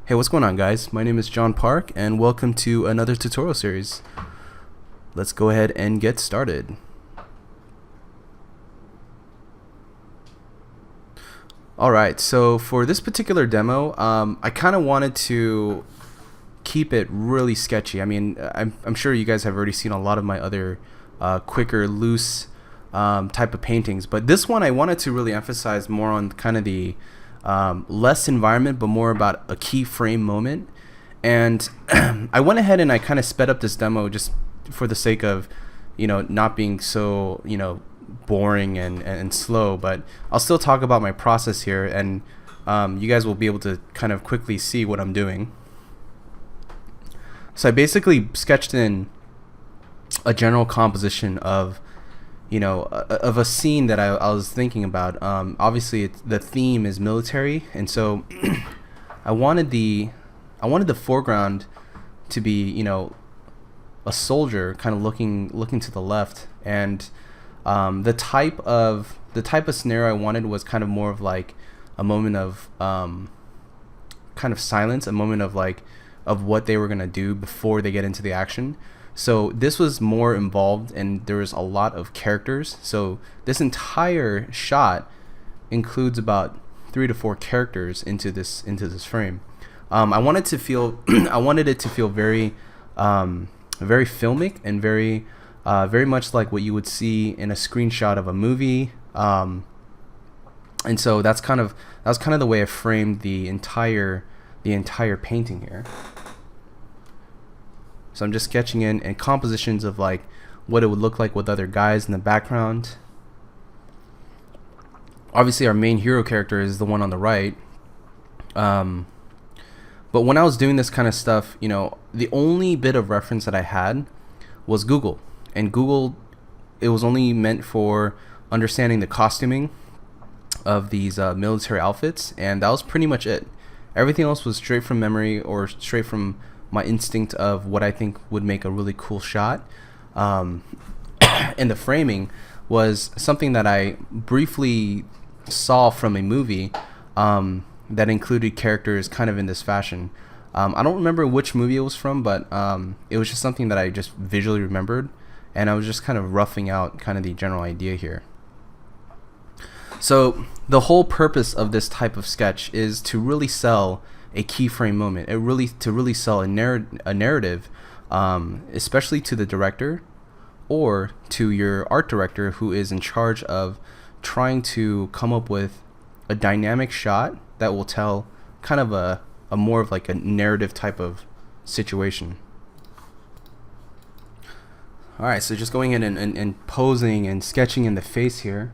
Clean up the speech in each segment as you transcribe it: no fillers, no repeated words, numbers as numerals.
Hey, what's going on, guys? My name is John Park, and welcome to another tutorial series. Let's go ahead and get started. Alright, so for this particular demo, I kind of wanted to keep it really sketchy. I mean, I'm sure you guys have already seen a lot of my other quicker, loose type of paintings, but this one I wanted to really emphasize more on kind of the less environment, but more about a keyframe moment. And I went ahead and I kind of sped up this demo just for the sake of, not being so, boring and slow, but I'll still talk about my process here, and you guys will be able to kind of quickly see what I'm doing. So I basically sketched in a general composition of of a scene that I was thinking about. Obviously the theme is military, and so I wanted the foreground to be a soldier kind of looking to the left, and the type of scenario I wanted was kind of more of like a moment of kind of silence, a moment of of what they were gonna do before they get into the action. So this was more involved, and there was a lot of characters. So this entire shot includes about 3 to 4 characters into this frame. I wanted to feel I wanted it to feel very very filmic and very much like what you would see in a screenshot of a movie. And so that was kind of the way I framed the entire painting here. So I'm just sketching in compositions of like what it would look like with other guys in the background. Obviously our main hero character is the one on the right. But when I was doing this kind of stuff, the only bit of reference that I had was Google. And Google, it was only meant for understanding the costuming of these military outfits, and that was pretty much it. Everything else was straight from memory or straight from my instinct of what I think would make a really cool shot. And the framing was something that I briefly saw from a movie that included characters kind of in this fashion. I don't remember which movie it was from, but it was just something that I just visually remembered, and I was just kind of roughing out kind of the general idea here. So the whole purpose of this type of sketch is to really sell a keyframe moment. To really sell a narrative, especially to the director or to your art director, who is in charge of trying to come up with a dynamic shot that will tell kind of a more of like a narrative type of situation. Alright, so just going in and posing and sketching in the face here.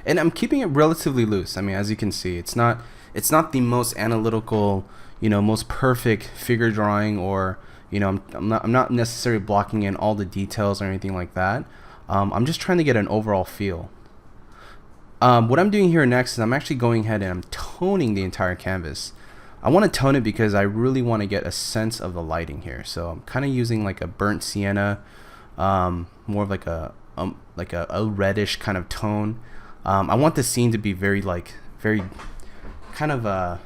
And I'm keeping it relatively loose. I mean, as you can see, it's not the most analytical, most perfect figure drawing, or I'm not necessarily blocking in all the details or anything like that. I'm just trying to get an overall feel. What I'm doing here next is I'm actually going ahead and I'm toning the entire canvas. I want to tone it because I really want to get a sense of the lighting here. So I'm kind of using like a burnt sienna, more of like a reddish kind of tone. I want the scene to be very kind of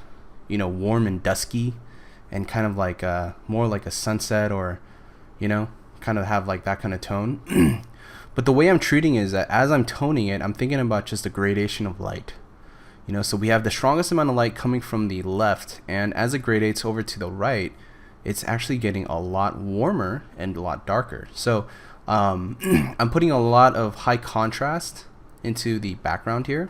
warm and dusky, and kind of like more like a sunset, or kind of have like that kind of tone. But the way I'm treating it is that as I'm toning it, I'm thinking about just the gradation of light. So we have the strongest amount of light coming from the left, and as it gradates over to the right, it's actually getting a lot warmer and a lot darker. So I'm putting a lot of high contrast into the background here,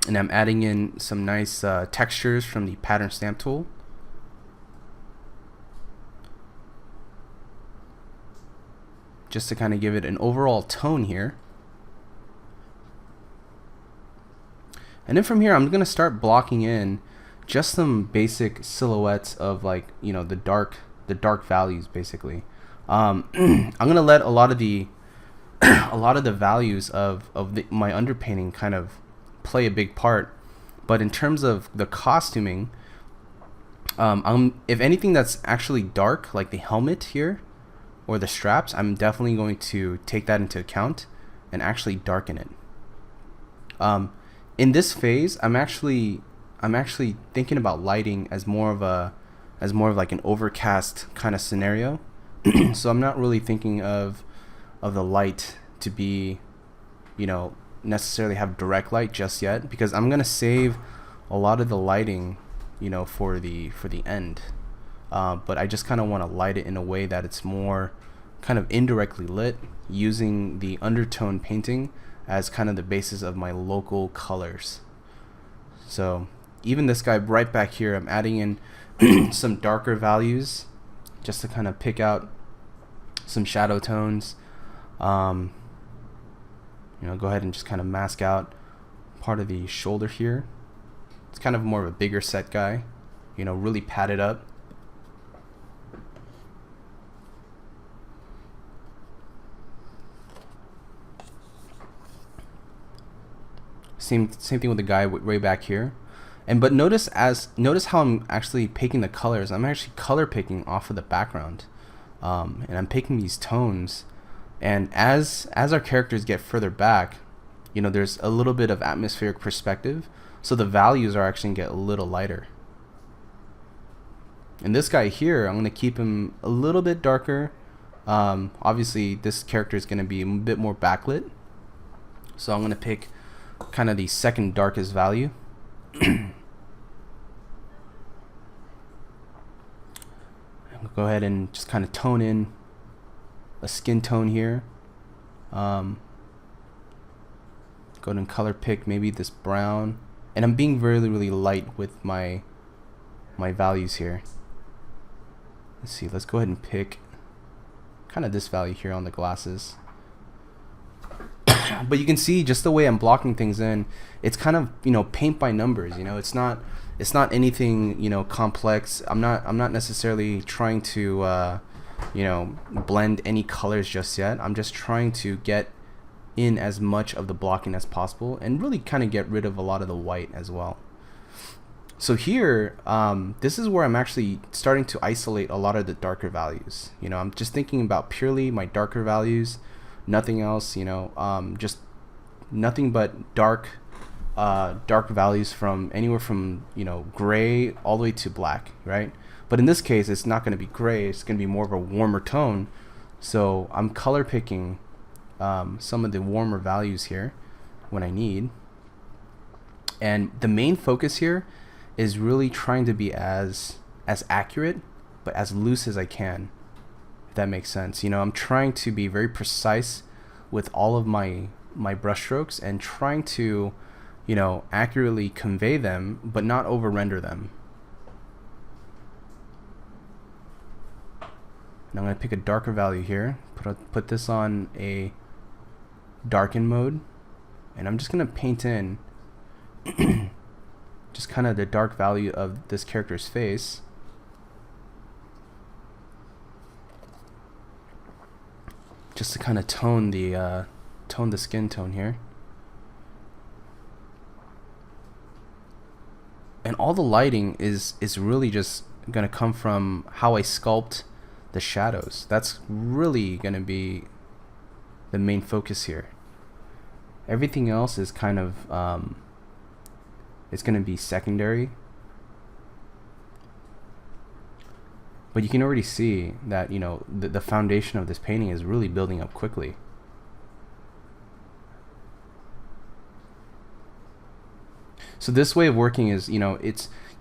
and I'm adding in some nice textures from the pattern stamp tool. Just to kind of give it an overall tone here. And then from here, I'm going to start blocking in just some basic silhouettes of the dark values, basically. I'm going to let a lot of the values of my underpainting kind of play a big part. But in terms of the costuming, if anything that's actually dark, like the helmet here or the straps, I'm definitely going to take that into account and actually darken it. In this phase, I'm actually I'm actually thinking about lighting as more of like an overcast kind of scenario. So I'm not really thinking of the light to be, you know, necessarily have direct light just yet, because I'm gonna save a lot of the lighting, you know, for the end. But I just kind of want to light it in a way that it's more kind of indirectly lit, using the undertone painting as kind of the basis of my local colors. So even this guy right back here, I'm adding in some darker values just to kind of pick out some shadow tones. You know, go ahead and just kind of mask out part of the shoulder here. It's kind of more of a bigger set guy, you know, really padded up. Same thing with the guy way back here. But notice how I'm actually picking the colors. I'm actually color picking off of the background, and I'm picking these tones. And as our characters get further back, you know, there's a little bit of atmospheric perspective, so the values are actually gonna get a little lighter. And this guy here, I'm gonna keep him a little bit darker. Obviously, this character is gonna be a bit more backlit, so I'm gonna pick kind of the second darkest value. Go ahead and just kind of tone in a skin tone here. Go ahead and color pick maybe this brown, and I'm being really light with my values here. Let's see, let's go ahead and pick kind of this value here on the glasses. But you can see just the way I'm blocking things in, it's kind of, you know, paint by numbers. You know, it's not anything, you know, complex. I'm not necessarily trying to you know, blend any colors just yet. I'm just trying to get in as much of the blocking as possible and really kind of get rid of a lot of the white as well. So here, this is where I'm actually starting to isolate a lot of the darker values. You know, I'm just thinking about purely my darker values, nothing else. You know, just nothing but dark values from anywhere from, you know, gray all the way to black, right? But in this case, it's not going to be gray. It's going to be more of a warmer tone. So I'm color picking some of the warmer values here when I need. And the main focus here is really trying to be as accurate, but as loose as I can, if that makes sense. You know, I'm trying to be very precise with all of my brush strokes and trying to, you know, accurately convey them, but not over render them. And I'm going to pick a darker value here, put this on a darken mode, and I'm just going to paint in just kind of the dark value of this character's face. Just to kind of tone the skin tone here. And all the lighting is really just going to come from how I sculpt the shadows. That's really going to be the main focus here. Everything else is kind of it's going to be secondary. But you can already see that, you know, the foundation of this painting is really building up quickly. So this way of working is, you know,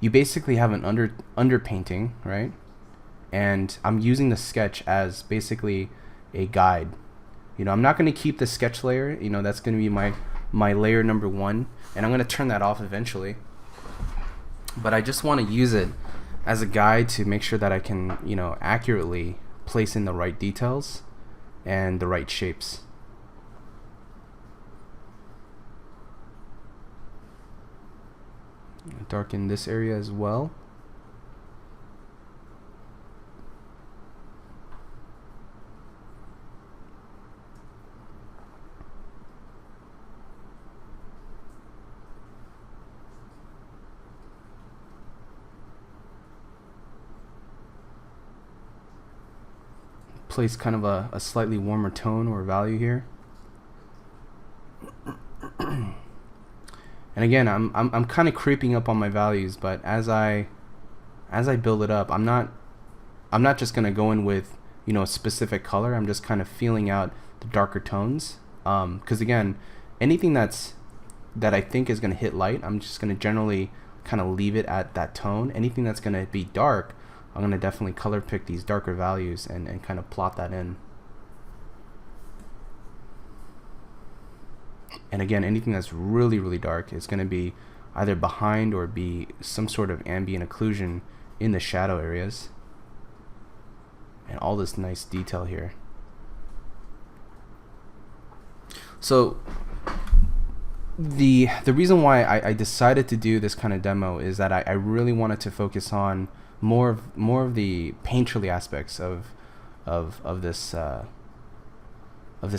you basically have an underpainting, right? And I'm using the sketch as basically a guide. You know, I'm not going to keep the sketch layer. You know, that's going to be my layer number 1, and I'm going to turn that off eventually. But I just want to use it as a guide to make sure that I can, you know, accurately place in the right details and the right shapes. Darken this area as well. Place kind of a slightly warmer tone or value here. And again, I'm kind of creeping up on my values, but as I build it up, I'm not just gonna go in with, you know, a specific color. I'm just kind of feeling out the darker tones, because again, anything that I think is gonna hit light, I'm just gonna generally kind of leave it at that tone. Anything that's gonna be dark, I'm gonna definitely color pick these darker values and kind of plot that in. And again, anything that's really, really dark is going to be either behind or be some sort of ambient occlusion in the shadow areas. And all this nice detail here. So the reason why I decided to do this kind of demo is that I really wanted to focus on more of the painterly aspects of this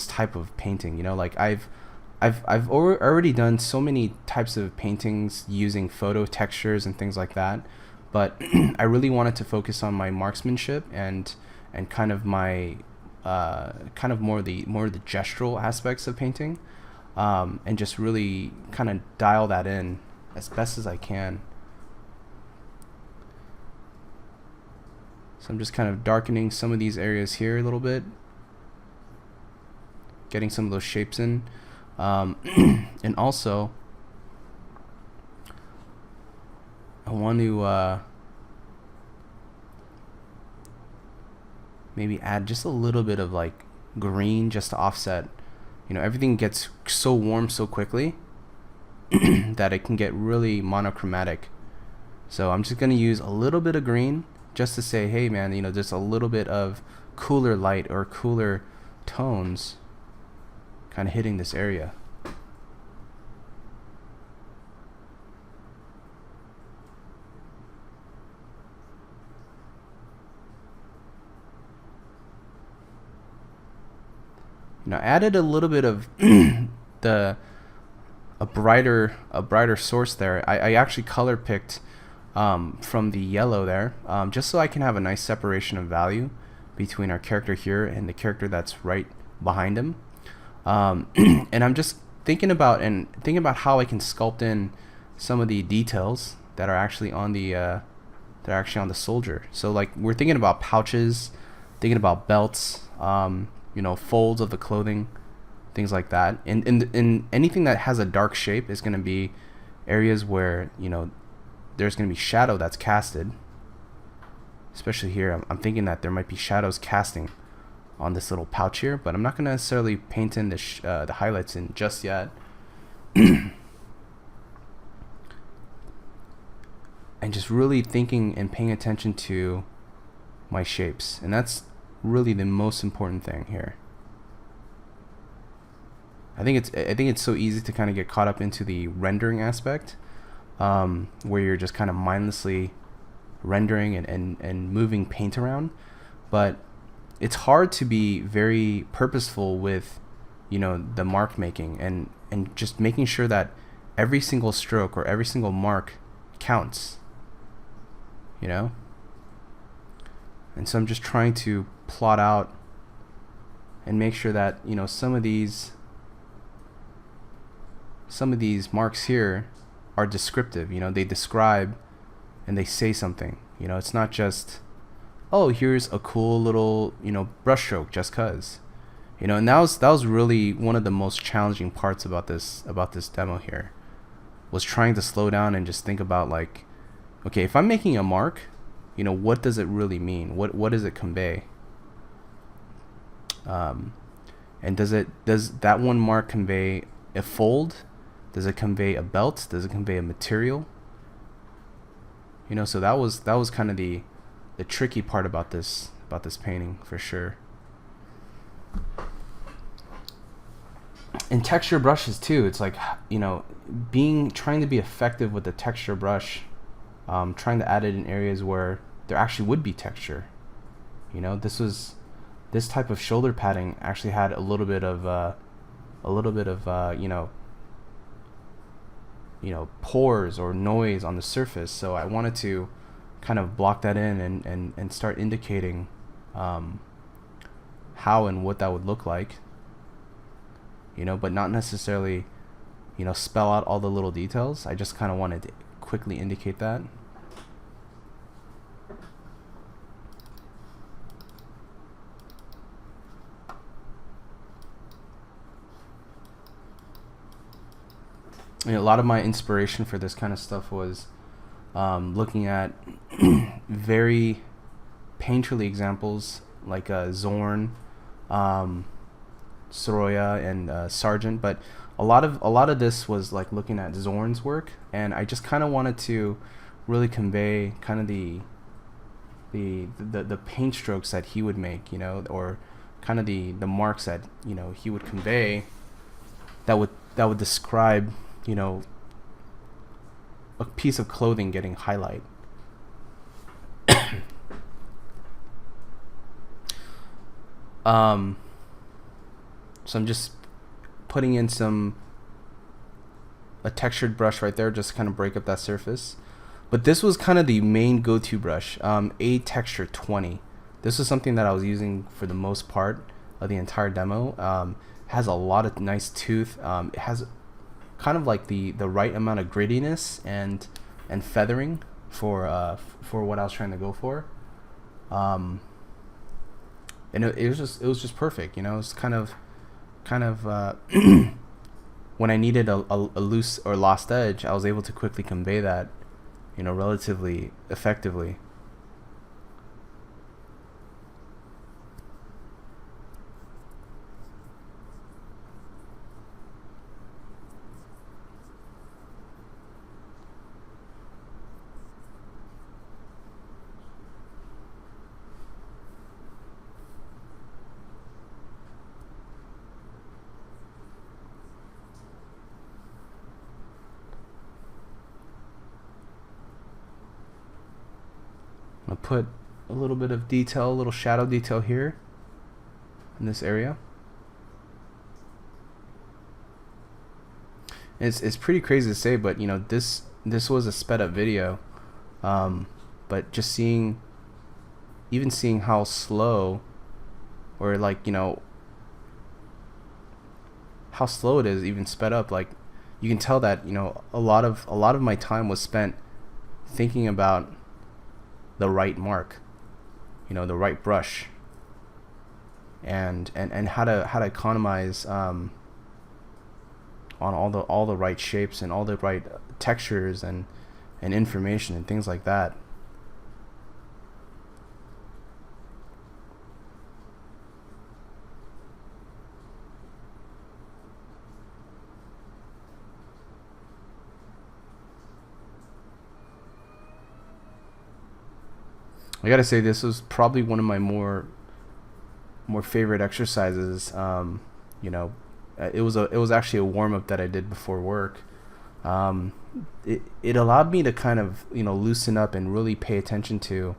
type of painting. You know, like I've already done so many types of paintings using photo textures and things like that, but I really wanted to focus on my marksmanship and kind of my kind of more the gestural aspects of painting, and just really kind of dial that in as best as I can. So I'm just kind of darkening some of these areas here a little bit, getting some of those shapes in. And also I want to maybe add just a little bit of like green just to offset. You know, everything gets so warm so quickly that it can get really monochromatic. So I'm just going to use a little bit of green just to say, hey man, you know, there's a little bit of cooler light or cooler tones kind of hitting this area. Now added a little bit of a brighter source there. I actually color picked from the yellow there, just so I can have a nice separation of value between our character here and the character that's right behind him. And I'm just thinking about how I can sculpt in some of the details that are actually on the soldier. So like we're thinking about pouches, thinking about belts, you know, folds of the clothing, things like that. And anything that has a dark shape is going to be areas where, you know, there's going to be shadow that's casted. Especially here, I'm thinking that there might be shadows casting on this little pouch here, but I'm not going to necessarily paint in the highlights in just yet. And just really thinking and paying attention to my shapes, and that's really the most important thing here. I think it's so easy to kind of get caught up into the rendering aspect, where you're just kind of mindlessly rendering and moving paint around, but it's hard to be very purposeful with, you know, the mark making and just making sure that every single stroke or every single mark counts, you know. And so I'm just trying to plot out and make sure that, you know, some of these marks here are descriptive. You know, they describe and they say something. You know, it's not just, oh, here's a cool little, you know, brushstroke just cause. You know, and that was really one of the most challenging parts about this demo here, was trying to slow down and just think about, like, okay, if I'm making a mark, you know, what does it really mean? What does it convey? And does that one mark convey a fold? Does it convey a belt? Does it convey a material? You know, so that was kind of the tricky part about this painting, for sure. And texture brushes too, it's like, you know, trying to be effective with the texture brush, trying to add it in areas where there actually would be texture. You know, this type of shoulder padding actually had a little bit of you know, pores or noise on the surface, so I wanted to kind of block that in and start indicating how and what that would look like, you know, but not necessarily you know, spell out all the little details. I just kind of wanted to quickly indicate that. A lot of my inspiration for this kind of stuff was looking at very painterly examples like Zorn, Soroya, and Sargent. But a lot of this was like looking at Zorn's work, and I just kind of wanted to really convey kind of the paint strokes that he would make, you know, or kind of the marks that, you know, he would convey that would describe, you know, a piece of clothing getting highlight. So I'm just putting in a textured brush right there, just kind of break up that surface. But this was kind of the main go-to brush, A Texture 20. This is something that I was using for the most part of the entire demo. Has a lot of nice tooth. It has kind of like the right amount of grittiness and feathering for what I was trying to go for. And it was just perfect, you know. It's kind of when I needed a loose or lost edge, I was able to quickly convey that, you know, relatively effectively. I'll put a little bit of detail, a little shadow detail here in this area. It's pretty crazy to say, but you know, this was a sped up video, but just even seeing how slow, or like, you know, how slow it is even sped up, like you can tell that, you know, a lot of my time was spent thinking about the right mark, you know, the right brush, and how to economize on all the right shapes and all the right textures and information and things like that. I gotta say, this was probably one of my more favorite exercises. You know, it was actually a warm up that I did before work. It allowed me to kind of, you know, loosen up and really pay attention to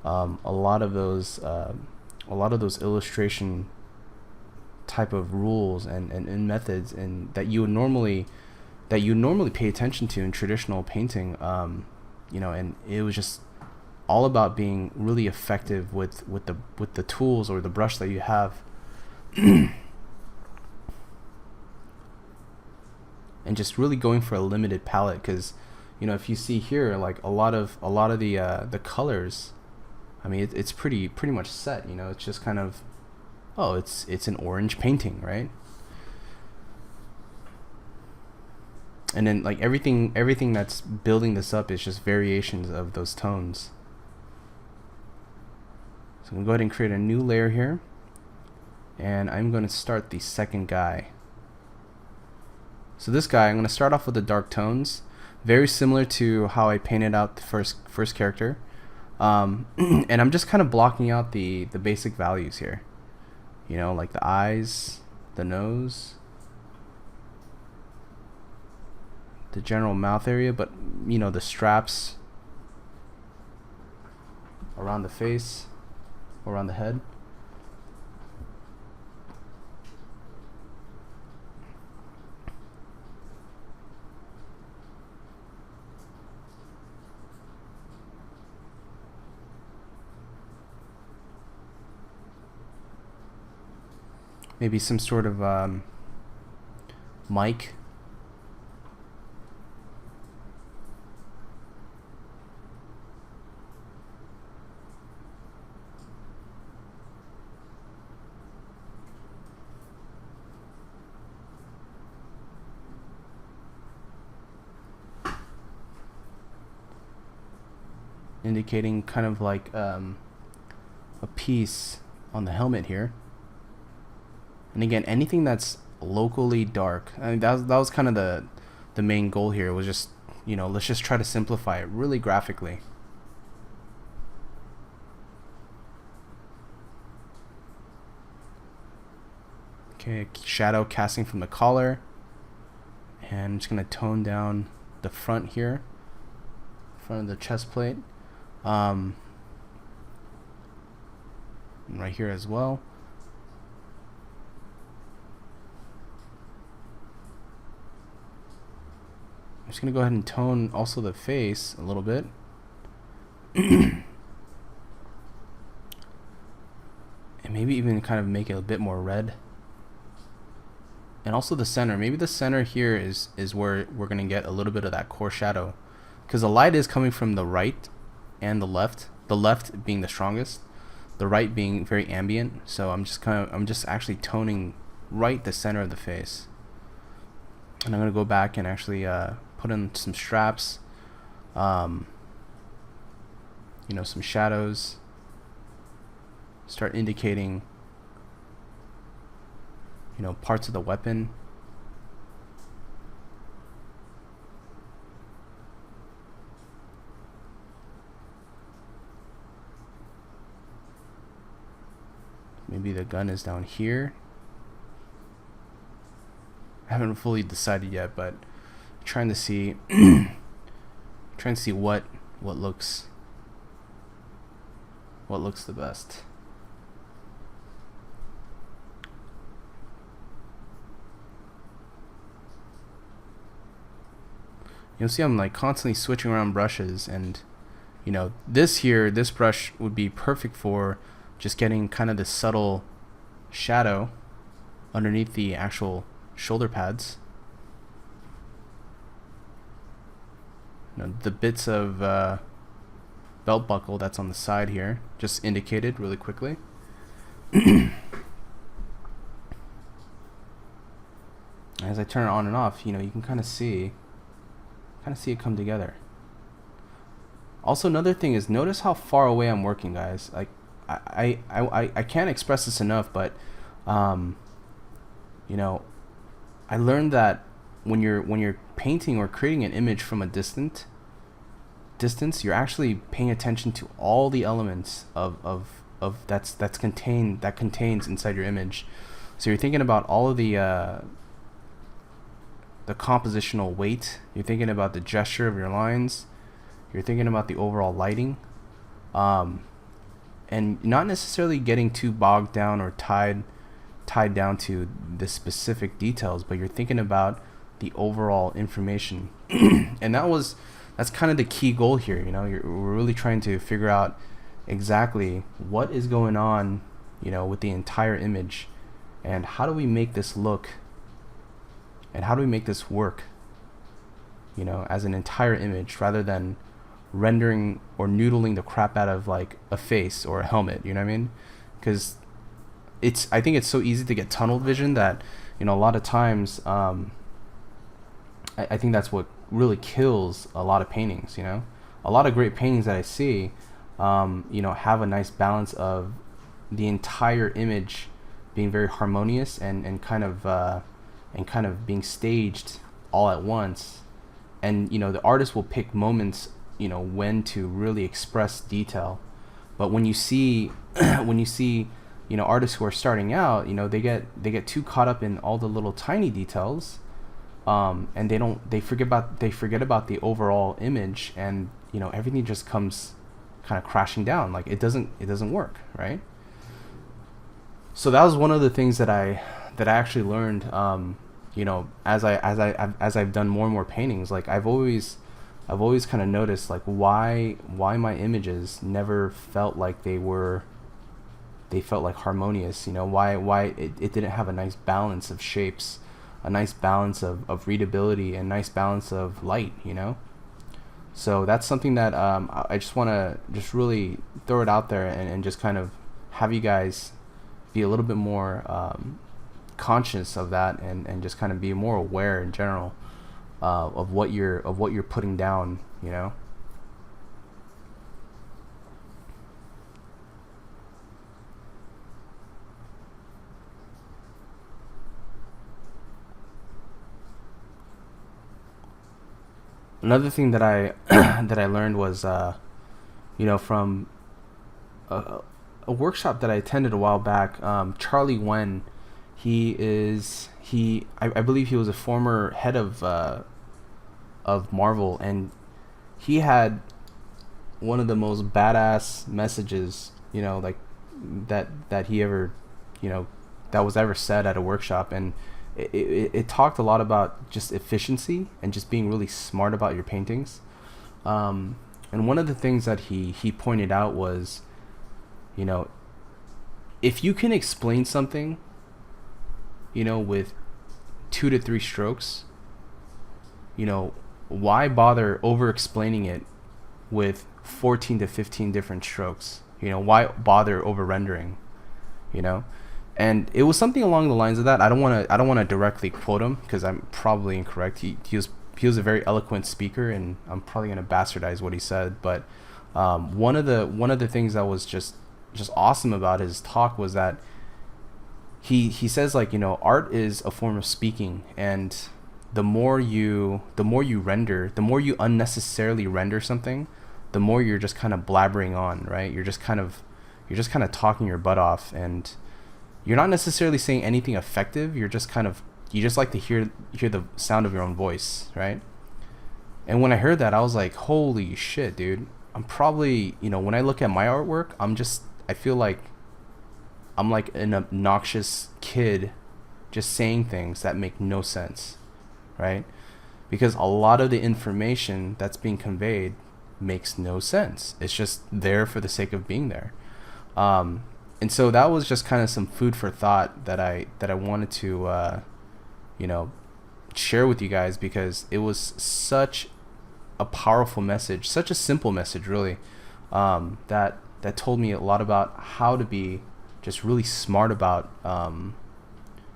a lot of those illustration type of rules and methods, and that you would normally pay attention to in traditional painting. You know, and it was just all about being really effective with the tools or the brush that you have. And just really going for a limited palette, because, you know, if you see here, like a lot of the colors, I mean, it's pretty much set, you know. It's just kind of, oh, it's an orange painting, right? And then like everything that's building this up is just variations of those tones. So I'm going to go ahead and create a new layer here, and I'm going to start the second guy. So this guy, I'm going to start off with the dark tones, very similar to how I painted out the first character, and I'm just kind of blocking out the basic values here, you know, like the eyes, the nose, the general mouth area, but you know, the straps around the face, around the head. Maybe some sort of mic indicating kind of like a piece on the helmet here. And again, anything that's locally dark, I mean, that was kind of the main goal here, was just, you know, let's just try to simplify it really graphically. Okay, shadow casting from the collar, and I'm just gonna tone down the front here, front of the chest plate, and right here as well. I'm just gonna go ahead and tone also the face a little bit. And maybe even kind of make it a bit more red. And also the center, maybe the center here is where we're gonna get a little bit of that core shadow, because the light is coming from the right and the left being the strongest, the right being very ambient. So I'm just actually toning right the center of the face. And I'm gonna go back and actually put in some straps, you know, some shadows, start indicating, you know, parts of the weapon. Maybe the gun is down here. I haven't fully decided yet, but trying to see what looks the best. You'll see I'm like constantly switching around brushes, and you know, this brush would be perfect for just getting kind of the subtle shadow underneath the actual shoulder pads. You know, the bits of belt buckle that's on the side here, just indicated really quickly. As I turn it on and off, you know, you can kind of see it come together. Also, another thing is, notice how far away I'm working, guys. Like, I can't express this enough, but you know, I learned that when you're painting or creating an image from a distance, you're actually paying attention to all the elements of that contains inside your image. So you're thinking about all of the compositional weight. You're thinking about the gesture of your lines. You're thinking about the overall lighting, and not necessarily getting too bogged down or tied down to the specific details, but you're thinking about the overall information. And that's kind of the key goal here. You know, we're really trying to figure out exactly what is going on, you know, with the entire image, and how do we make this look, and how do we make this work, you know, as an entire image, rather than rendering or noodling the crap out of like a face or a helmet, you know what I mean? Because I think it's so easy to get tunnel vision that, you know, a lot of times I think that's what really kills a lot of paintings. You know, a lot of great paintings that I see, you know, have a nice balance of the entire image being very harmonious and kind of being staged all at once. And you know, the artist will pick moments, you know, when to really express detail. But when you see you know, artists who are starting out, you know, they get too caught up in all the little tiny details, and they forget about the overall image, and you know, everything just comes kind of crashing down. Like it doesn't work, right? So that was one of the things that I actually learned, you know, as I've done more and more paintings. Like I've always kind of noticed like why my images never felt like they felt like harmonious. You know, why it didn't have a nice balance of shapes, a nice balance of readability, and nice balance of light, you know. So that's something that I just want to just really throw it out there, and just kind of have you guys be a little bit more conscious of that, and just kind of be more aware in general of what you're putting down, you know. Another thing that I that I learned was from a workshop that I attended a while back. Charlie Wen, I believe he was a former head of Marvel, and he had one of the most badass messages, like that he ever, that was ever said at a workshop. And it talked a lot about just efficiency and just being really smart about your paintings. And one of the things that he pointed out was, if you can explain something, with 2 to 3 strokes, why bother over explaining it with 14 to 15 different strokes? Why bother over rendering? And it was something along the lines of that. I don't want to directly quote him because I'm probably incorrect. He was a very eloquent speaker, and I'm probably going to bastardize what he said. But one of the things that was just awesome about his talk was that he says, like, art is a form of speaking, and the more you render, the more you unnecessarily render something, the more you're just kind of blabbering on, right? You're just kind of talking your butt off, and you're not necessarily saying anything effective. You just like to hear the sound of your own voice, right? And when I heard that, I was like, holy shit, dude. I'm probably, when I look at my artwork, I feel like I'm like an obnoxious kid just saying things that make no sense, right? Because a lot of the information that's being conveyed makes no sense. It's just there for the sake of being there. And so that was just kind of some food for thought that I wanted to share with you guys, because it was such a powerful message, such a simple message, really, that told me a lot about how to be just really smart about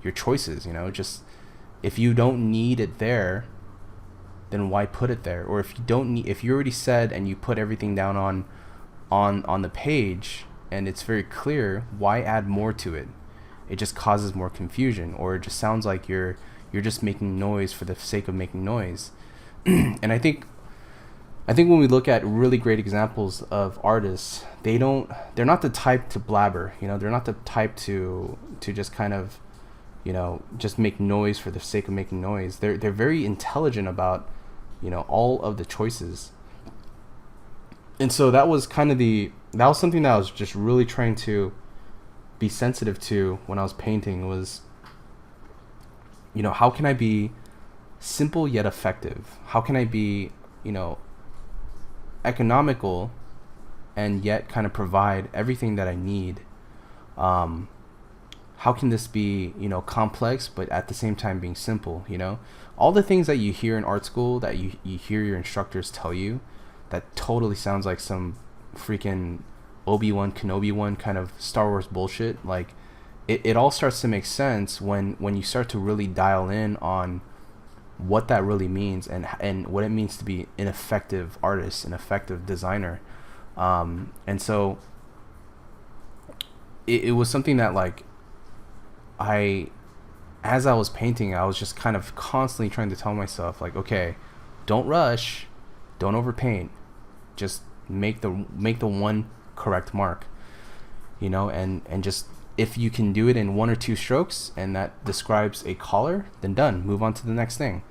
your choices. Just if you don't need it there, then why put it there? Or if you already said and you put everything down on the page and it's very clear, why add more to it? It just causes more confusion, or it just sounds like you're just making noise for the sake of making noise. And I think when we look at really great examples of artists, they're not the type to blabber. They're not the type to just kind of, just make noise for the sake of making noise. They're very intelligent about, all of the choices. And so that was something that I was just really trying to be sensitive to when I was painting, was, how can I be simple yet effective? How can I be, economical and yet kind of provide everything that I need? How can this be, complex, but at the same time being simple? All the things that you hear in art school, that you hear your instructors tell you, that totally sounds like some freaking Obi-Wan Kenobi one kind of Star Wars bullshit. Like, it all starts to make sense when you start to really dial in on what that really means, and what it means to be an effective artist, an effective designer. And so it was something that, like, as I was painting, I was just kind of constantly trying to tell myself, like, okay, don't rush, don't overpaint, just make the one correct mark, and just, if you can do it in 1 or 2 strokes and that describes a color, then done, move on to the next thing.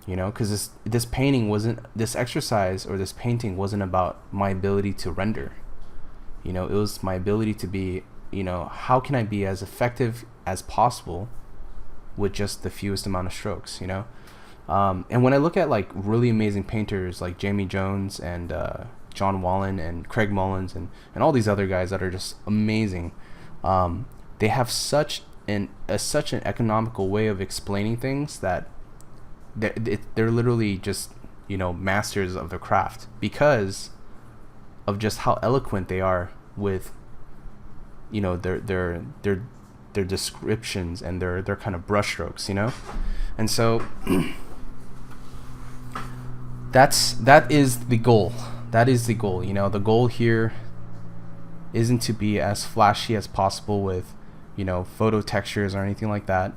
Because this exercise or this painting wasn't about my ability to render. It was my ability to be, how can I be as effective as possible with just the fewest amount of strokes, and when I look at, like, really amazing painters like Jamie Jones and John Wallen and Craig Mullins and all these other guys that are just amazing, they have such an economical way of explaining things that they're literally just, masters of their craft, because of just how eloquent they are with, their descriptions and their kind of brushstrokes, and so that is the goal. That is the goal. The goal here isn't to be as flashy as possible with, photo textures or anything like that.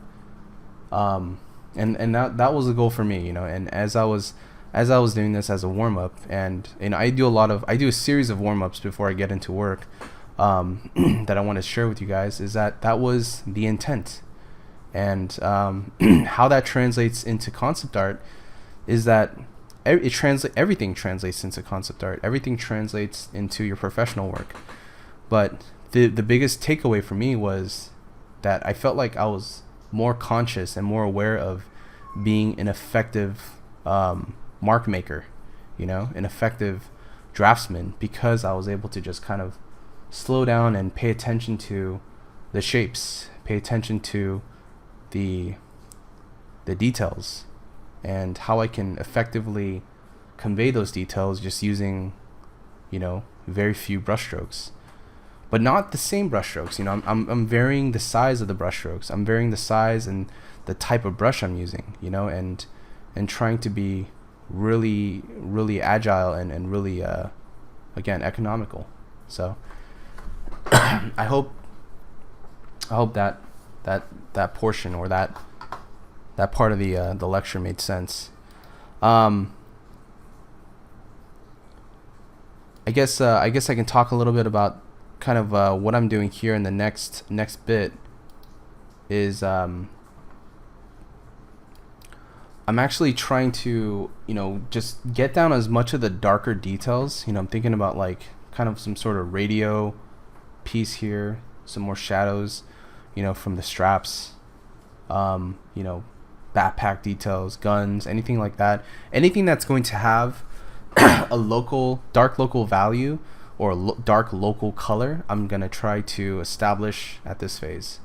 and that was the goal for me, you know. And as I was doing this as a warm up, and I do a series of warm ups before I get into work, that I want to share with you guys, is that was the intent. And how that translates into concept art is that everything translates into concept art. Everything translates into your professional work. But the biggest takeaway for me was that I felt like I was more conscious and more aware of being an effective mark maker, you know, an effective draftsman, because I was able to just kind of slow down and pay attention to the shapes, pay attention to the details, and how I can effectively convey those details just using, you know, very few brushstrokes, but not the same brushstrokes. You know, I'm varying the size of the brushstrokes. I'm varying the size and the type of brush I'm using, you know, and trying to be really, really agile and really, again, economical. So I hope that portion, or that part of the lecture made sense. I guess I can talk a little bit about kind of what I'm doing here in the next bit. Is I'm actually trying to, you know, just get down as much of the darker details. You know, I'm thinking about like kind of some sort of radio piece here, some more shadows, you know, from the straps, you know, backpack details, guns, anything like that. Anything that's going to have a dark local value, or dark local color, I'm going to try to establish at this phase.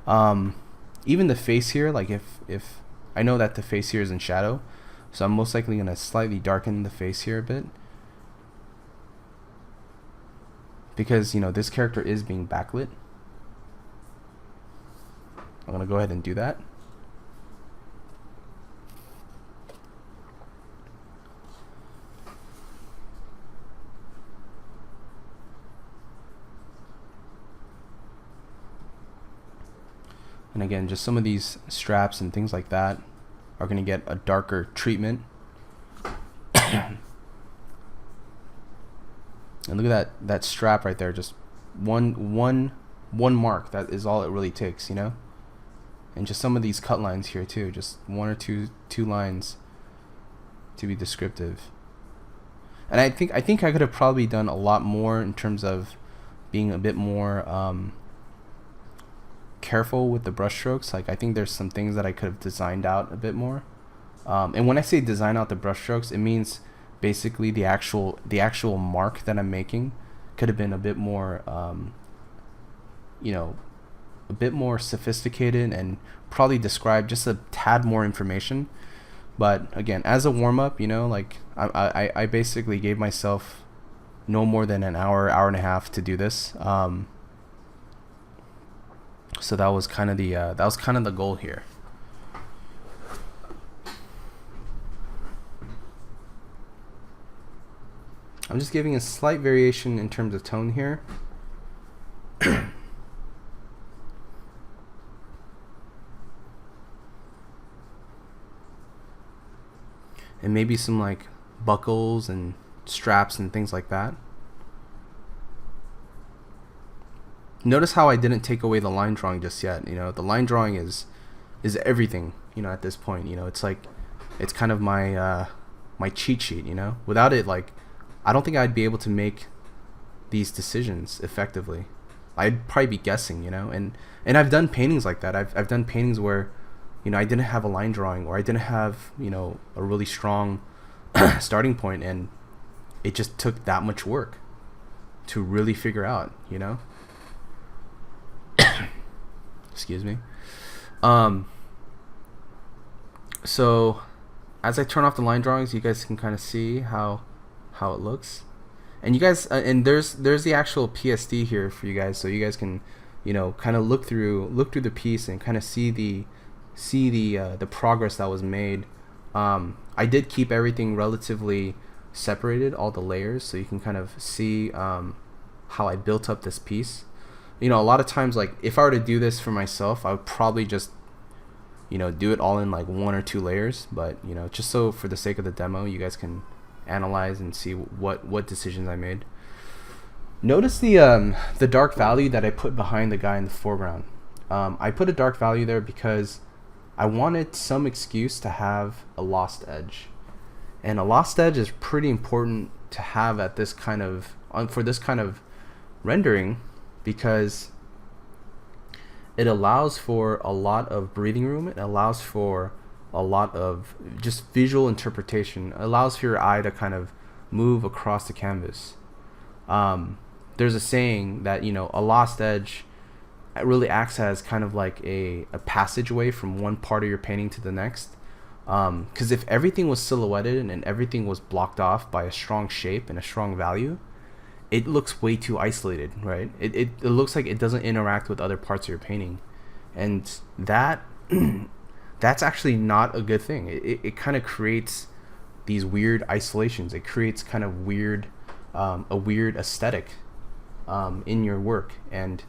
Even the face here, like if I know that the face here is in shadow, so I'm most likely going to slightly darken the face here a bit, because, you know, this character is being backlit. I'm going to go ahead and do that. And again, just some of these straps and things like that are going to get a darker treatment. And look at that strap right there, just one mark. That is all it really takes, you know. And just some of these cut lines here too, just one or two lines to be descriptive. And I think I could have probably done a lot more in terms of being a bit more careful with the brush strokes. Like, I think there's some things that I could have designed out a bit more. And when I say design out the brush strokes, it means basically the actual mark that I'm making could have been a bit more, you know, a bit more sophisticated, and probably describe just a tad more information. But again, as a warm-up, you know, like I basically gave myself no more than an hour and a half to do this. So that was kind of the goal here. I'm just giving a slight variation in terms of tone here. And maybe some like buckles and straps and things like that. Notice how I didn't take away the line drawing just yet. You know, the line drawing is everything, you know, at this point. You know, it's like, it's kind of my my cheat sheet, you know. Without it, like, I don't think I'd be able to make these decisions effectively. I'd probably be guessing, you know. And I've done paintings like that. I've done paintings where, you know, I didn't have a line drawing, or I didn't have, you know, a really strong starting point, and it just took that much work to really figure out, you know. Excuse me. So as I turn off the line drawings, you guys can kind of see how it looks. And you guys, and there's the actual PSD here for you guys, so you guys can, you know, kind of look through the piece and kind of see the progress that was made. I did keep everything relatively separated, all the layers, so you can kind of see how I built up this piece. You know, a lot of times, like, if I were to do this for myself, I would probably just you know, do it all in like 1 or 2 layers, but you know, just so for the sake of the demo, you guys can analyze and see what decisions I made. Notice the dark value that I put behind the guy in the foreground. I put a dark value there because I wanted some excuse to have a lost edge, and a lost edge is pretty important to have at this kind of for this kind of rendering, because it allows for a lot of breathing room. It allows for a lot of just visual interpretation. It allows for your eye to kind of move across the canvas. There's a saying that, you know, a lost edge really acts as kind of like a passageway from one part of your painting to the next. Because if everything was silhouetted and everything was blocked off by a strong shape and a strong value, it looks way too isolated, right? It looks like it doesn't interact with other parts of your painting, and that that's actually not a good thing. It kind of creates these weird isolations. It creates kind of weird a weird aesthetic in your work, and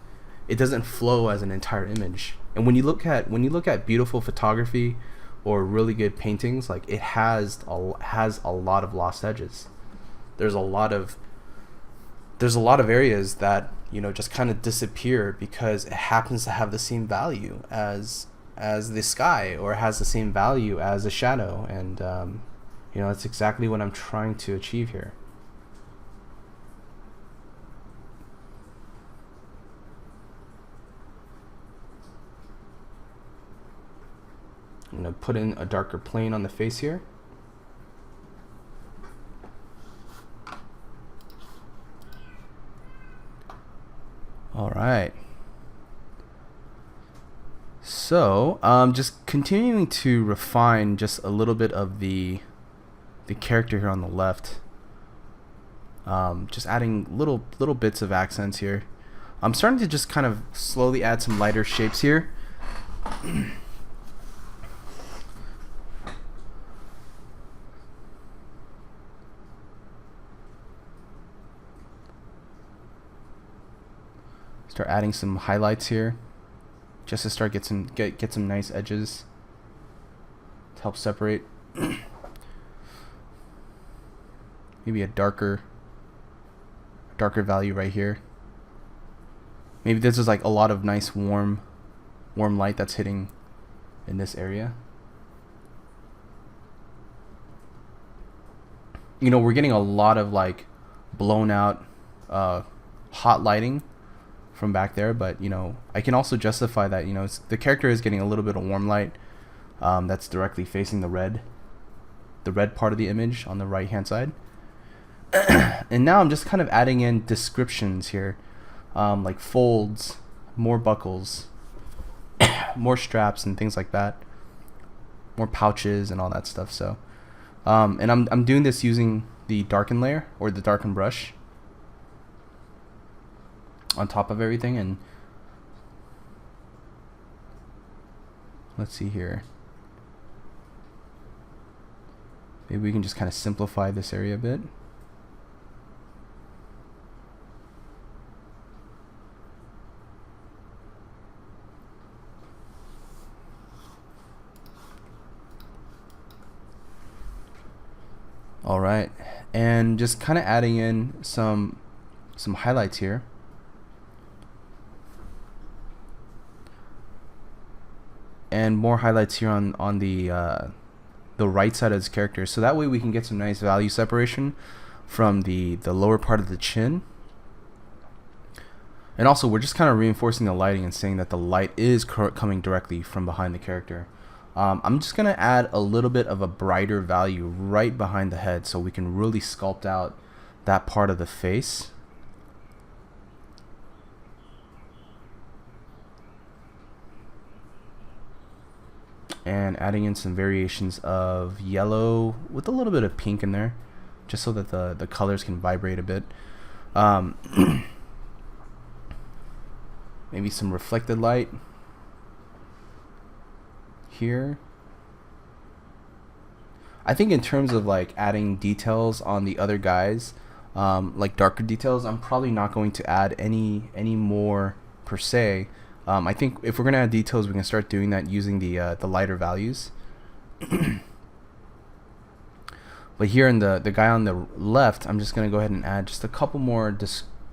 it doesn't flow as an entire image. And when you look at beautiful photography or really good paintings, like it has a lot of lost edges. There's a lot of areas that, you know, just kind of disappear because it happens to have the same value as the sky, or has the same value as a shadow, and you know, that's exactly what I'm trying to achieve here. I'm going to put in a darker plane on the face here. All right. So just continuing to refine just a little bit of the character here on the left. Just adding little bits of accents here. I'm starting to just kind of slowly add some lighter shapes here. Start adding some highlights here, just to start get some nice edges to help separate. Maybe a darker value right here. Maybe this is like a lot of nice warm light that's hitting in this area. You know, we're getting a lot of like blown out hot lighting from back there, but you know, I can also justify that, you know, the character is getting a little bit of warm light that's directly facing the red part of the image on the right hand side. And now I'm just kind of adding in descriptions here, like folds, more buckles, more straps and things like that, more pouches and all that stuff. So and I'm doing this using the darken layer, or the darken brush, on top of everything. And let's see here, maybe we can just kind of simplify this area a bit. All right, and just kind of adding in some highlights here. And more highlights here on the right side of this character, so that way we can get some nice value separation from the lower part of the chin. And also, we're just kind of reinforcing the lighting and saying that the light is coming directly from behind the character. I'm just gonna add a little bit of a brighter value right behind the head, so we can really sculpt out that part of the face. And adding in some variations of yellow with a little bit of pink in there, just so that the colors can vibrate a bit. Maybe some reflected light here. I think in terms of like adding details on the other guys, like darker details, I'm probably not going to add any more per se. I think if we're gonna add details, we can start doing that using the lighter values. But here in the guy on the left, I'm just gonna go ahead and add just a couple more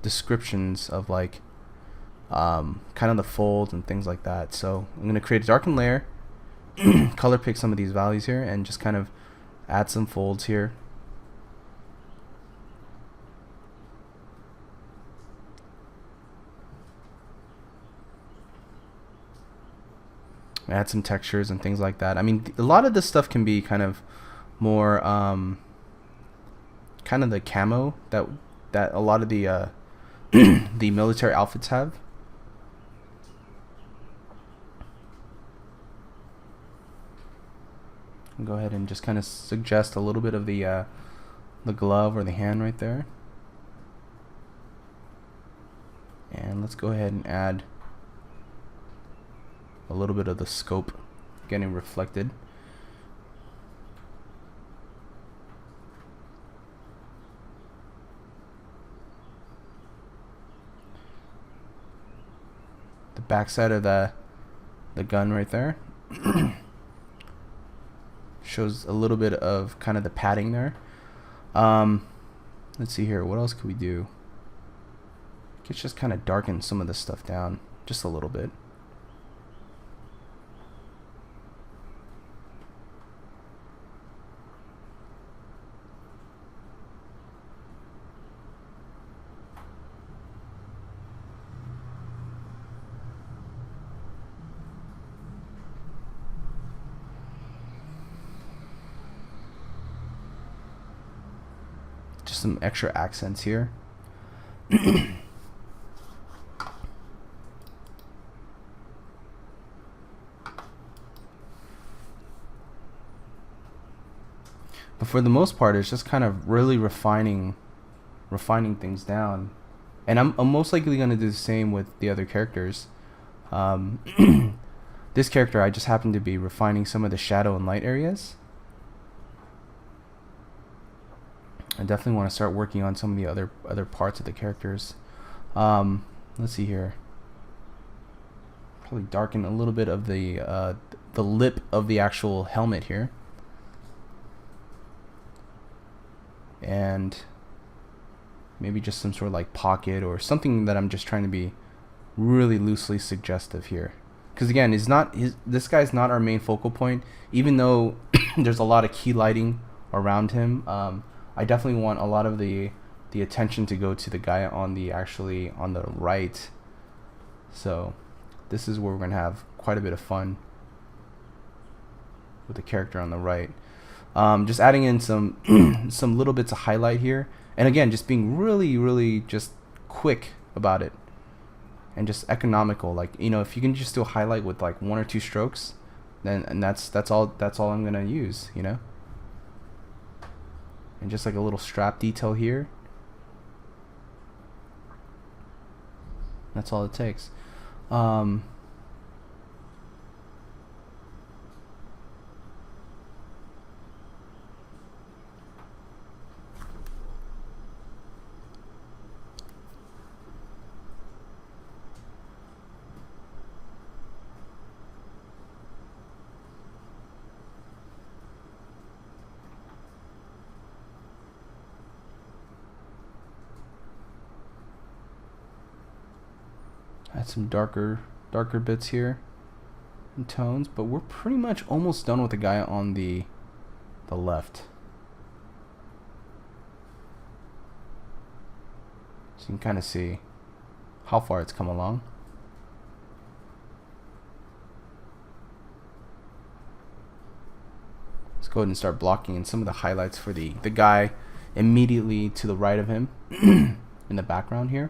descriptions of like kind of the folds and things like that. So I'm gonna create a darken layer, color pick some of these values here, and just kind of add some folds here. Add some textures and things like that. I mean, a lot of this stuff can be kind of more kind of the camo that a lot of the the military outfits have. Go ahead and just kind of suggest a little bit of the glove or the hand right there. And let's go ahead and add a little bit of the scope getting reflected. The backside of the gun right there shows a little bit of kind of the padding there. Let's see here, what else could we do? Let's just kind of darken some of this stuff down just a little bit. Just some extra accents here. But for the most part, it's just kind of really refining things down. And I'm most likely going to do the same with the other characters. This character, I just happen to be refining some of the shadow and light areas. I definitely want to start working on some of the other parts of the characters. Let's see here. Probably darken a little bit of the lip of the actual helmet here. And maybe just some sort of like pocket or something that I'm just trying to be really loosely suggestive here. Because again, this guy's not our main focal point. Even though there's a lot of key lighting around him, I definitely want a lot of the attention to go to the guy on the right. So this is where we're gonna have quite a bit of fun with the character on the right. Just adding in some some little bits of highlight here, and again, just being really just quick about it, and just economical. Like, you know, if you can just do a highlight with like 1 or 2 strokes, then that's all I'm gonna use, you know. And just like a little strap detail here. That's all it takes. Add some darker bits here and tones, but we're pretty much almost done with the guy on the left. So you can kind of see how far it's come along. Let's go ahead and start blocking in some of the highlights for the guy immediately to the right of him in the background here.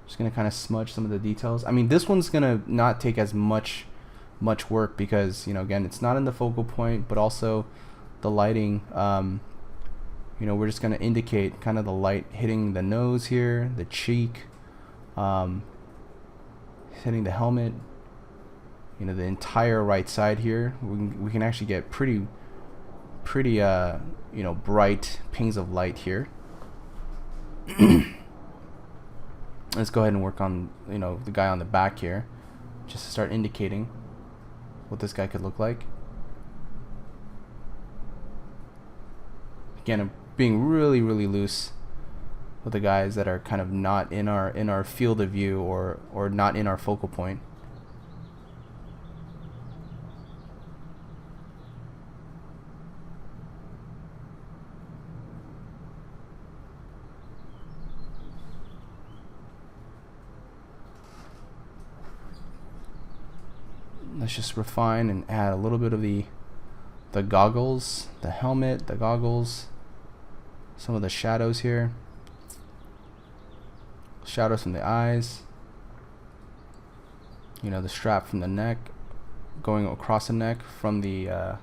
Just gonna kind of smudge some of the details. I mean, this one's gonna not take as much work because, you know, again, it's not in the focal point, but also the lighting. You know, we're just gonna indicate kind of the light hitting the nose here, the cheek, hitting the helmet. You know, the entire right side here. We can actually get pretty you know, bright pings of light here. Let's go ahead and work on, you know, the guy on the back here. just to start indicating what this guy could look like. Again, I'm being really loose with the guys that are kind of not in our field of view or not in our focal point. Let's just refine and add a little bit of the goggles, the helmet, the goggles, some of the shadows here. Shadows from the eyes. You know, the strap from the neck, going across the neck from the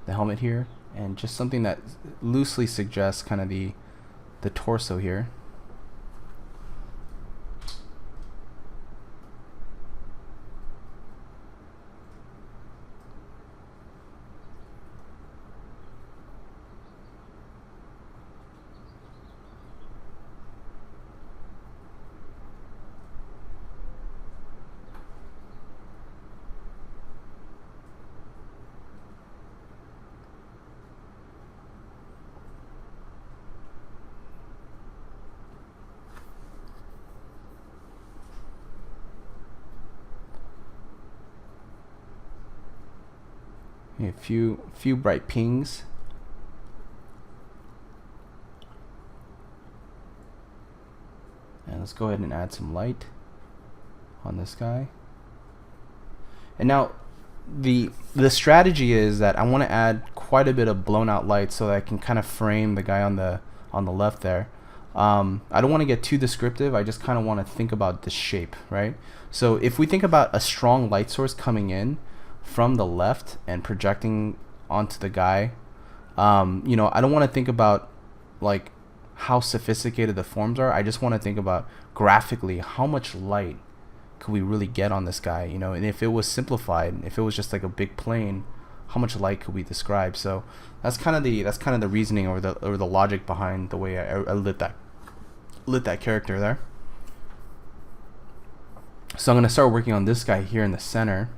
helmet here, and just something that loosely suggests kind of the torso here. A few bright pings. And let's go ahead and add some light on this guy. And now the strategy is that I want to add quite a bit of blown out light so that I can kind of frame the guy on the left there. I don't want to get too descriptive. I just kind of want to think about the shape, right? So if we think about a strong light source coming in from the left and projecting onto the guy, you know, I don't want to think about like how sophisticated the forms are. I just want to think about graphically how much light could we really get on this guy, you know, and if it was simplified, if it was just like a big plane, how much light could we describe? So that's kind of the reasoning or the logic behind the way I lit that character there. So I'm gonna start working on this guy here in the center.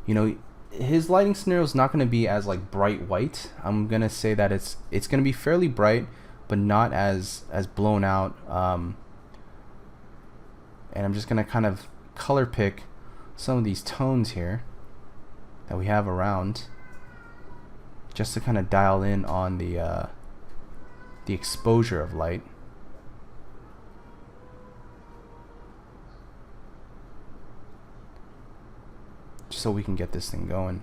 You know, his lighting scenario is not going to be as like bright white. I'm going to say that it's going to be fairly bright, but not as blown out. And I'm just going to kind of color pick some of these tones here that we have around, just to kind of dial in on the exposure of light. So we can get this thing going.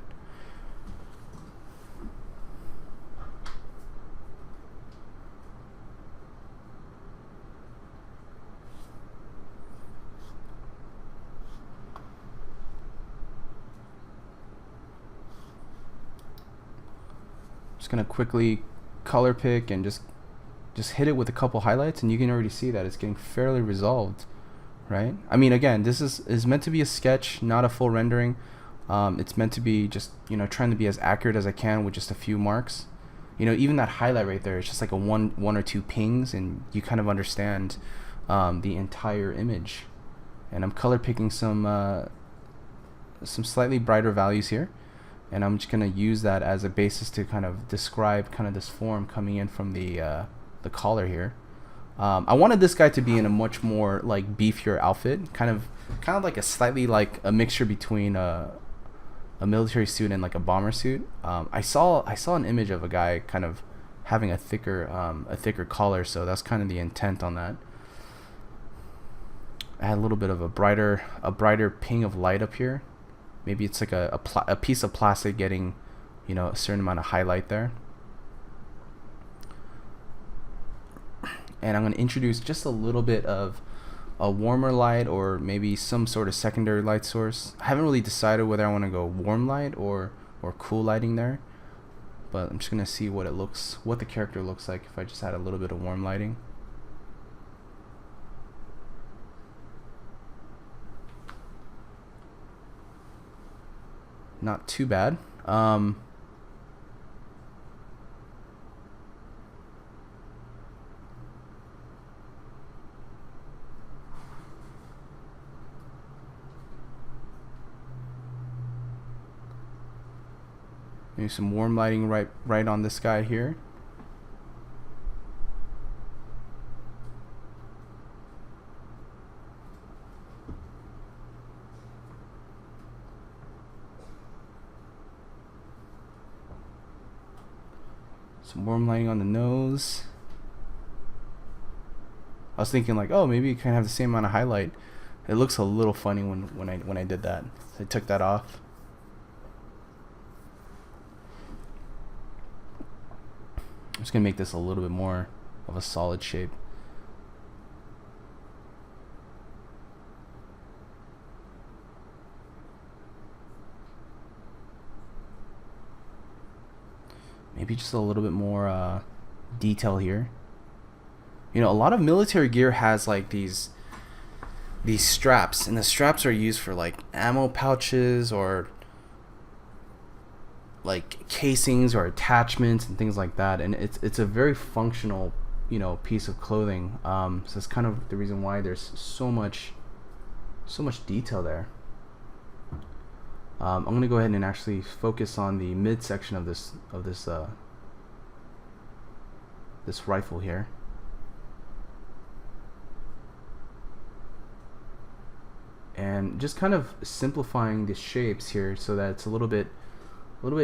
Just gonna quickly color pick and just hit it with a couple highlights, and you can already see that it's getting fairly resolved, right? I mean, again, this is meant to be a sketch, not a full rendering. It's meant to be just, you know, trying to be as accurate as I can with just a few marks. You know, even that highlight right there, it's just like a one or two pings, and you kind of understand the entire image. And I'm color picking some slightly brighter values here, and I'm just gonna use that as a basis to kind of describe kind of this form coming in from the collar here. I wanted this guy to be in a much more like beefier outfit, kind of like a slightly like a mixture between a military suit and like a bomber suit. I saw an image of a guy kind of having a thicker collar, so that's kind of the intent on that. Add a little bit of a brighter ping of light up here. Maybe it's like a piece of plastic getting, you know, a certain amount of highlight there. And I'm going to introduce just a little bit of a warmer light or maybe some sort of secondary light source. I haven't really decided whether I want to go warm light or cool lighting there, but I'm just going to see what the character looks like if I just add a little bit of warm lighting. Not too bad. Maybe some warm lighting right on this guy here. Some warm lighting on the nose. I was thinking like, oh, maybe you can have the same amount of highlight. It looks a little funny when I did that. So I took that off. I'm just gonna make this a little bit more of a solid shape. Maybe just a little bit more detail here. You know, a lot of military gear has like these straps, and the straps are used for like ammo pouches or like casings or attachments and things like that, and it's a very functional, you know, piece of clothing. So that's kind of the reason why there's so much detail there. I'm gonna go ahead and actually focus on the midsection of this rifle here. And just kind of simplifying the shapes here so that it's a little bit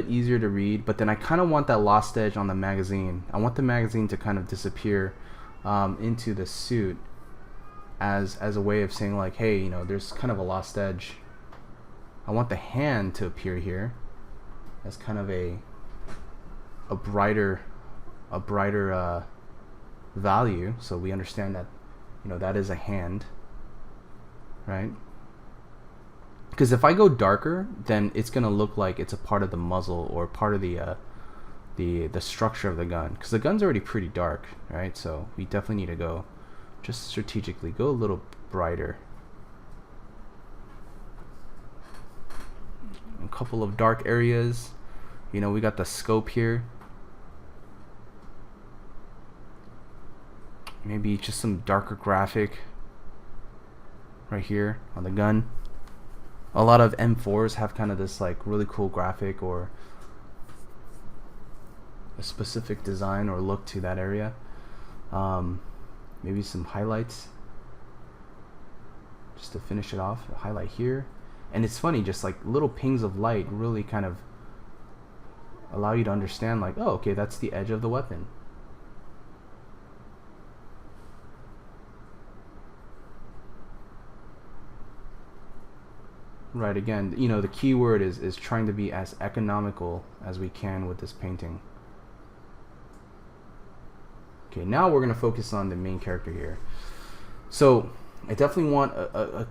easier to read. But then I kind of want that lost edge on the magazine. I want the magazine to kind of disappear into the suit as a way of saying like, hey, you know, there's kind of a lost edge. I want the hand to appear here as kind of a brighter value, so we understand that, you know, that is a hand, right? Because if I go darker, then it's gonna look like it's a part of the muzzle or part of the structure of the gun, because the gun's already pretty dark, right? So we definitely need to go just strategically go a little brighter. A couple of dark areas. You know, we got the scope here. Maybe just some darker graphic right here on the gun. A lot of M4s have kind of this like really cool graphic or a specific design or look to that area. Maybe some highlights just to finish it off. A highlight here. And it's funny, just like little pings of light really kind of allow you to understand like, oh, okay, that's the edge of the weapon. Right, again, you know, the key word is trying to be as economical as we can with this painting. Okay, now we're going to focus on the main character here. So I definitely want a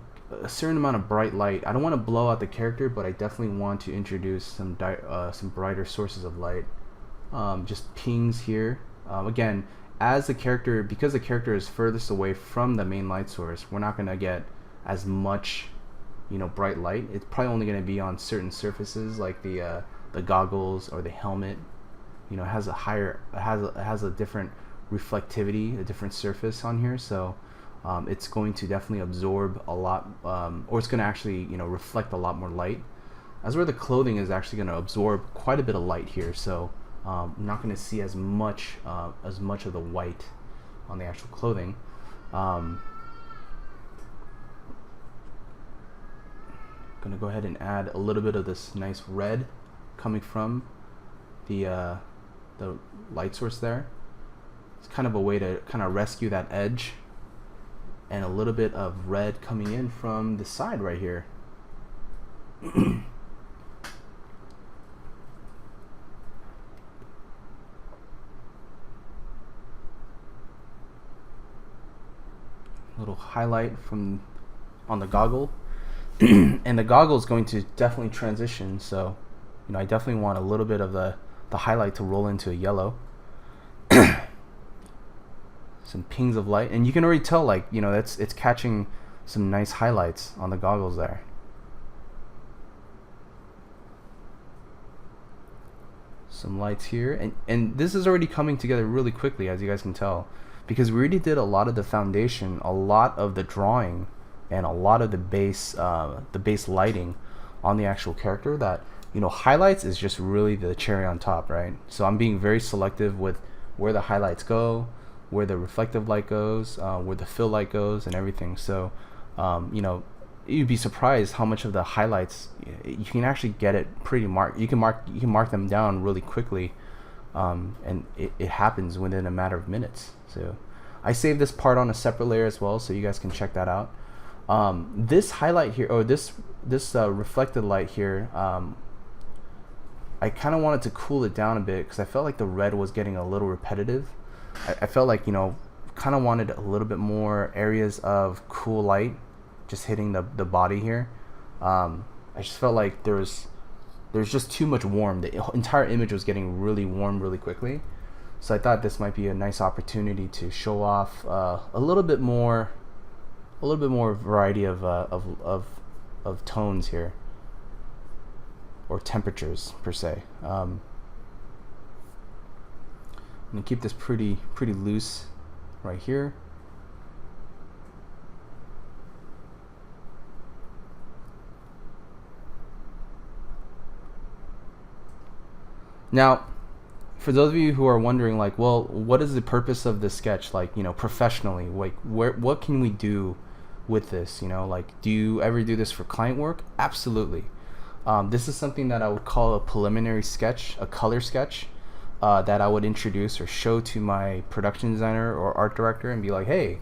certain amount of bright light. I don't want to blow out the character, but I definitely want to introduce some brighter sources of light. Just pings here. Again, as the character, because the character is furthest away from the main light source, we're not going to get as much, you know, bright light. It's probably only going to be on certain surfaces like the goggles or the helmet. You know, it has a different reflectivity, a different surface on here, so it's going to definitely absorb a lot, or it's going to actually, you know, reflect a lot more light. As where the clothing is actually going to absorb quite a bit of light here, so I'm not going to see as much of the white on the actual clothing. Going to go ahead and add a little bit of this nice red coming from the light source there. It's kind of a way to kind of rescue that edge, and a little bit of red coming in from the side right here. Little highlight from on the goggle. And the goggle is going to definitely transition, so, you know, I definitely want a little bit of the highlight to roll into a yellow. Some pings of light, and you can already tell, like, you know, it's catching some nice highlights on the goggles there. Some lights here, and this is already coming together really quickly, as you guys can tell, because we already did a lot of the foundation, a lot of the drawing, and a lot of the base lighting on the actual character that you know, highlights is just really the cherry on top, right? So I'm being very selective with where the highlights go, where the reflective light goes, where the fill light goes, and everything. So, you know, you'd be surprised how much of the highlights you can actually get it pretty marked. You can mark them down really quickly, and it happens within a matter of minutes. So I saved this part on a separate layer as well, so you guys can check that out. This highlight here, or this reflected light here, I kind of wanted to cool it down a bit because I felt like the red was getting a little repetitive. I felt like, you know, kind of wanted a little bit more areas of cool light just hitting the body here. I just felt like there's just too much warm. The entire image was getting really warm really quickly. So I thought this might be a nice opportunity to show off a little bit more variety of tones here, or temperatures per se. I'm gonna keep this pretty loose right here. Now, for those of you who are wondering, like, well, what is the purpose of this sketch? Like, you know, professionally, like, what can we do with this? You know, like, do you ever do this for client work? Absolutely. This is something that I would call a preliminary sketch, a color sketch, that I would introduce or show to my production designer or art director and be like, hey,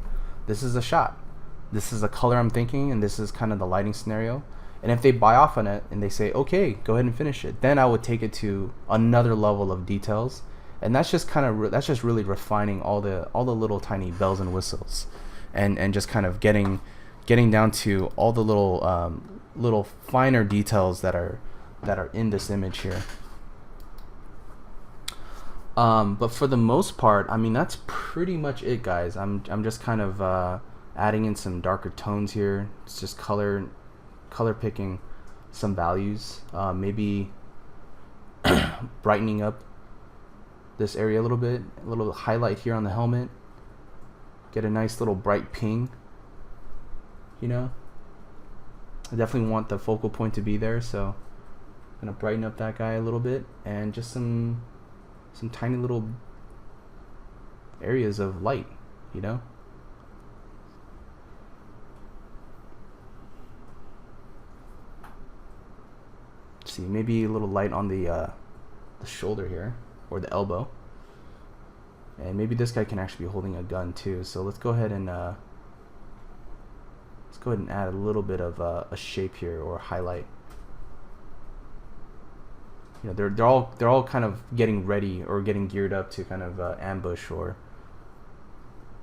this is a shot. This is the color I'm thinking, and this is kind of the lighting scenario. And if they buy off on it and they say, okay, go ahead and finish it, then I would take it to another level of details. And that's just kind of, that's just really refining all the little tiny bells and whistles, and just kind of getting down to all the little finer details that are in this image here. But for the most part, I mean, that's pretty much it, guys. I'm just kind of adding in some darker tones here. It's just color picking some values, maybe brightening up this area a little highlight here on the helmet, get a nice little bright ping, you know. I definitely want the focal point to be there, so I'm gonna brighten up that guy a little bit, and just some tiny little areas of light, you know. See, maybe a little light on the shoulder here, or the elbow, and maybe this guy can actually be holding a gun too. So let's go ahead and add a little bit of a shape here, or highlight. You know, they're all kind of getting ready or getting geared up to kind of ambush or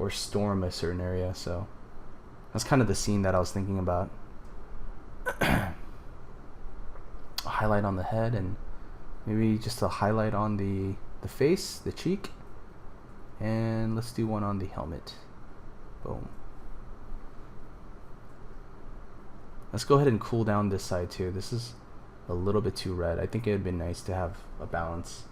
storm a certain area. So that's kind of the scene that I was thinking about. A highlight on the head, and maybe just a highlight on the face, the cheek, and let's do one on the helmet. Boom. Let's go ahead and cool down this side too. This is a little bit too red. I think it would be nice to have a balance.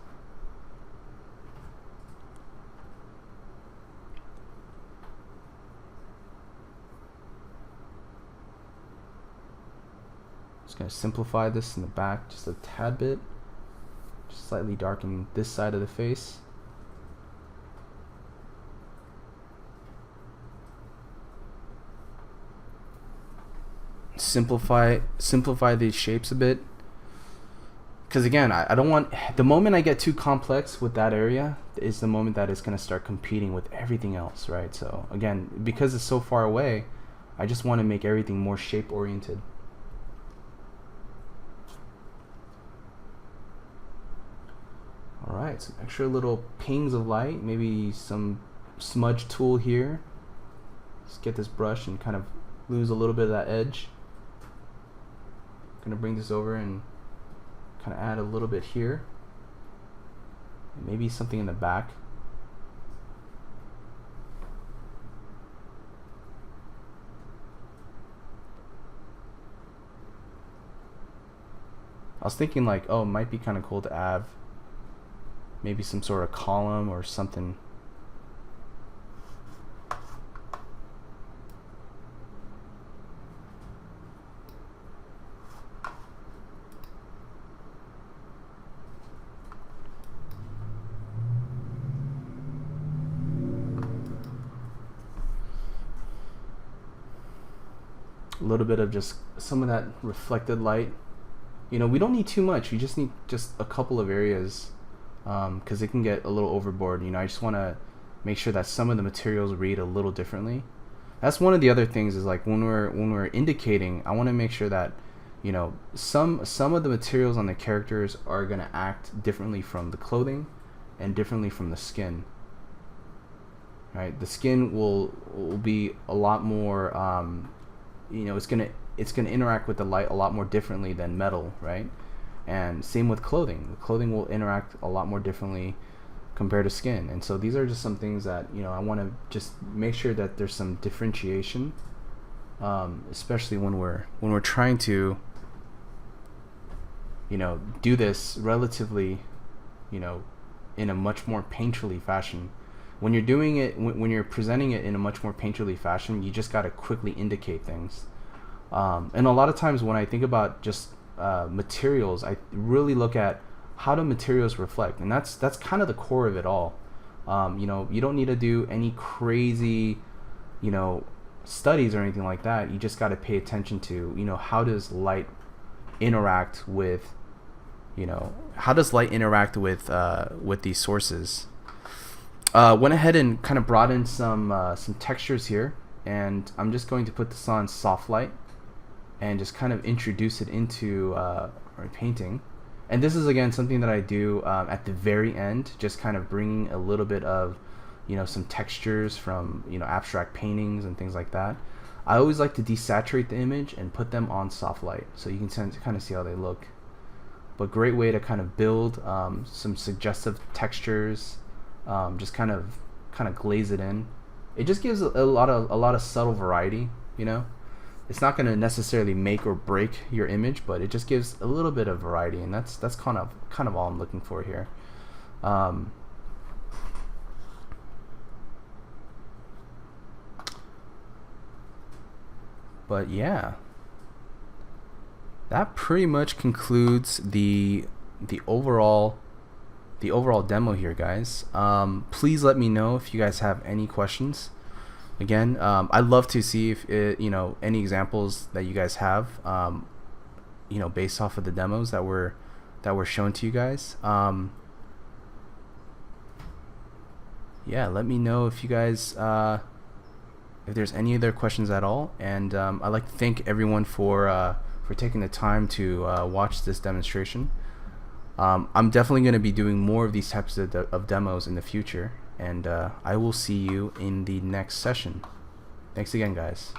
Just gonna simplify this in the back just a tad bit. Just slightly darken this side of the face. Simplify these shapes a bit, because again, I don't want, the moment I get too complex with that area is the moment that it's going to start competing with everything else, right? So again, because it's so far away, I just want to make everything more shape oriented. Alright, some extra little pings of light, maybe some smudge tool here. Let's get this brush and kind of lose a little bit of that edge. Gonna bring this over and kind of add a little bit here, and maybe something in the back. I was thinking like, oh, it might be kind of cool to have maybe some sort of column or something. a little bit of just some of that reflected light. You know, we don't need too much. We just need just a couple of areas, because it can get a little overboard. You know, I just want to make sure that some of the materials read a little differently. That's one of the other things, is like when we're indicating, I want to make sure that, you know, some of the materials on the characters are going to act differently from the clothing and differently from the skin. Right? The skin will be a lot more, you know, it's gonna interact with the light a lot more differently than metal, right? And same with clothing. The clothing will interact a lot more differently compared to skin. And so these are just some things that, you know, I want to just make sure that there's some differentiation, especially when we're trying to, you know, do this relatively, you know, in a much more painterly fashion. When you're doing it, when you're presenting it in a much more painterly fashion, you just got to quickly indicate things. And a lot of times when I think about just materials, I really look at how do materials reflect, and that's kind of the core of it all. You know, you don't need to do any crazy, you know, studies or anything like that. You just got to pay attention to, you know, how does light interact with, you know, how does light interact with these sources. Went ahead and kind of brought in some textures here, and I'm just going to put this on soft light and just kind of introduce it into my painting. And this is again something that I do at the very end, just kind of bringing a little bit of, you know, some textures from, you know, abstract paintings and things like that. I always like to desaturate the image and put them on soft light so you can kind of see how they look. But great way to kind of build some suggestive textures. Just kind of glaze it in. It just gives a lot of subtle variety. You know, it's not going to necessarily make or break your image, but it just gives a little bit of variety, and that's kind of all I'm looking for here. But yeah, that pretty much concludes the overall demo here, guys. Please let me know if you guys have any questions. Again, I'd love to see if you know, any examples that you guys have, you know, based off of the demos that were shown to you guys. Yeah, let me know if you guys if there's any other questions at all. And I'd like to thank everyone for taking the time to watch this demonstration. I'm definitely going to be doing more of these types of demos in the future, and I will see you in the next session. Thanks again, guys.